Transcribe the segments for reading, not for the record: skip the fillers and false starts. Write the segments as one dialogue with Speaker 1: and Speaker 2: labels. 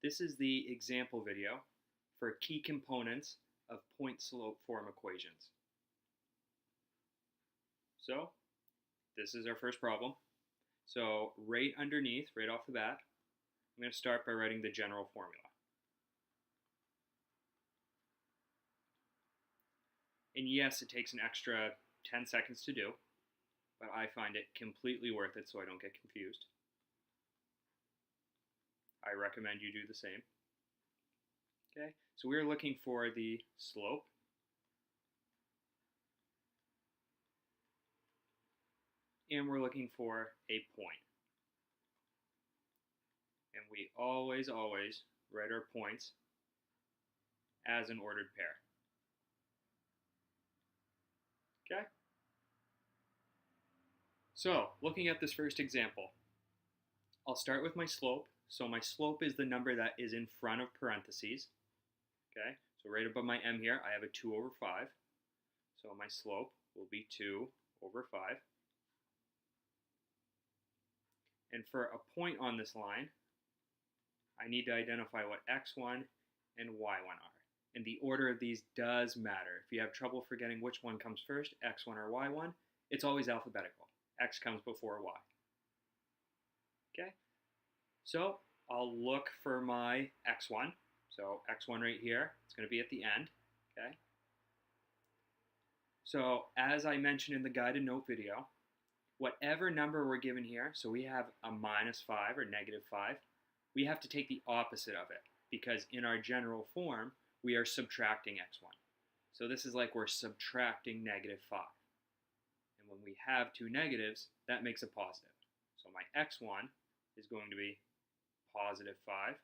Speaker 1: This is the example video for key components of point-slope form equations. So this is our first problem. So right underneath, right off the bat, I'm going to start by writing the general formula. And yes, it takes an extra 10 seconds to do, but I find it completely worth it so I don't get confused. I recommend you do the same. Okay, so we're looking for the slope. And we're looking for a point. And we always write our points as an ordered pair. Okay? So, looking at this first example, I'll start with my slope. So my slope is the number that is in front of parentheses. Okay? So right above my m here, I have a 2 over 5. So my slope will be 2 over 5. And for a point on this line, I need to identify what x1 and y1 are. And the order of these does matter. If you have trouble forgetting which one comes first, x1 or y1, it's always alphabetical. X comes before y. Okay? So I'll look for my x1. So x1 right here, it's going to be at the end. Okay? So as I mentioned in the guided note video, whatever number we're given here, so we have a -5 or -5, we have to take the opposite of it because in our general form, we are subtracting x1. So this is like we're subtracting -5. And when we have two negatives, that makes a positive. So my x1 is going to be +5.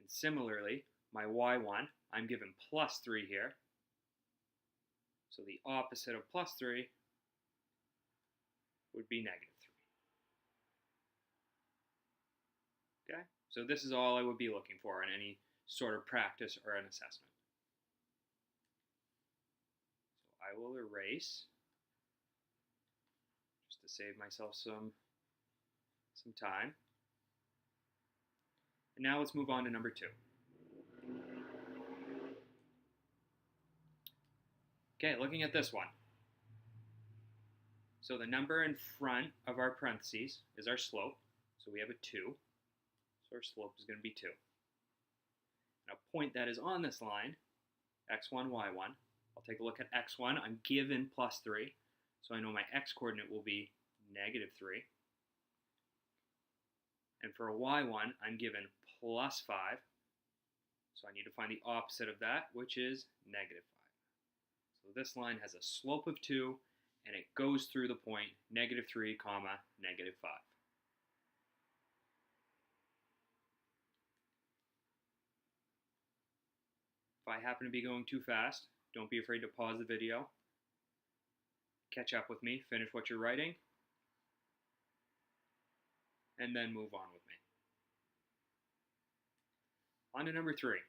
Speaker 1: And similarly, my y1, I'm given +3 here. So the opposite of +3 would be -3. Okay? So this is all I would be looking for in any sort of practice or an assessment. So I will erase just to save myself some time. And now let's move on to number 2. Okay, looking at this one. So the number in front of our parentheses is our slope. So we have a 2. So our slope is going to be 2. And a point that is on this line, x1, y1, I'll take a look at x1. I'm given +3. So I know my x-coordinate will be -3. And for y1, I'm given +5. So I need to find the opposite of that, which is -5. So this line has a slope of 2, and it goes through the point -3, -5. If I happen to be going too fast, don't be afraid to pause the video, catch up with me, finish what you're writing, and then move on with me. On to number 3.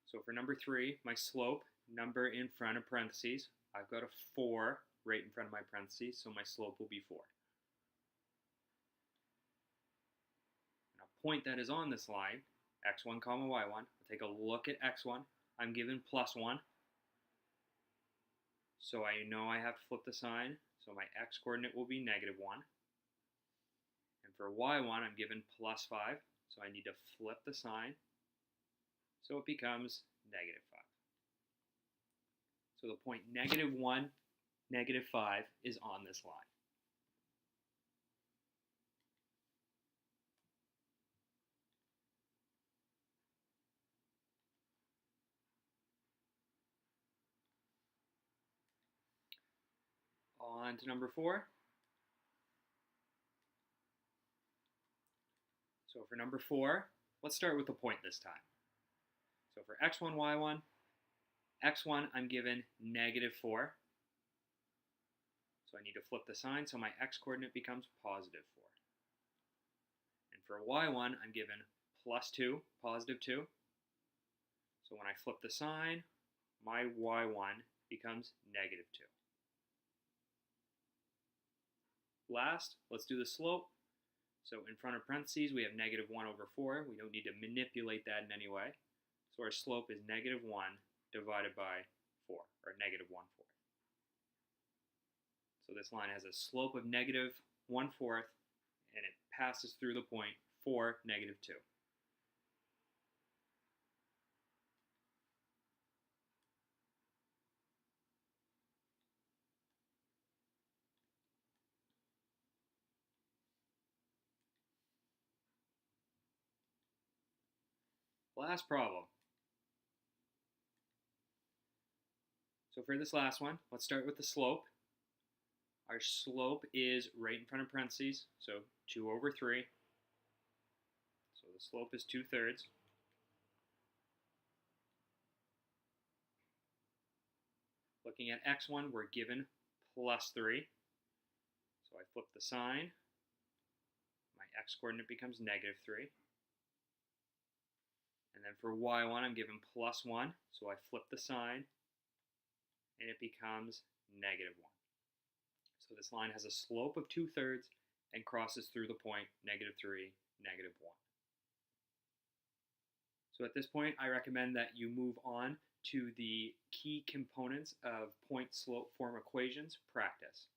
Speaker 1: So for number 3, my slope, number in front of parentheses, I've got a 4 right in front of my parentheses, so my slope will be 4. And a point that is on this line, x1, y1, I'll take a look at x1. I'm given +1. So I know I have to flip the sign, so my x-coordinate will be -1. And for y1, I'm given +5, so I need to flip the sign. So it becomes -5. So the point -1, -5 is on this line. On to number 4. So for number 4, let's start with the point this time. So for x1, y1, x1 I'm given -4. So I need to flip the sign, so my x-coordinate becomes +4. And for y1 I'm given +2, +2. So when I flip the sign, my y1 becomes -2. last, let's do the slope. So in front of parentheses, we have negative 1 over 4. We don't need to manipulate that in any way. So our slope is negative 1 divided by 4, or negative 1/4. So this line has a slope of negative 1/4, and it passes through the point 4, negative 2. Last problem. So for this last one, let's start with the slope. Our slope is right in front of parentheses, so 2 over 3. So the slope is 2/3. Looking at x1, we're given plus 3. So I flip the sign. My x-coordinate becomes negative 3. And then for y1, I'm given plus 1. So I flip the sign, and it becomes negative 1. So this line has a slope of 2/3 and crosses through the point negative 3, negative 1. So at this point, I recommend that you move on to the key components of point-slope form equations practice.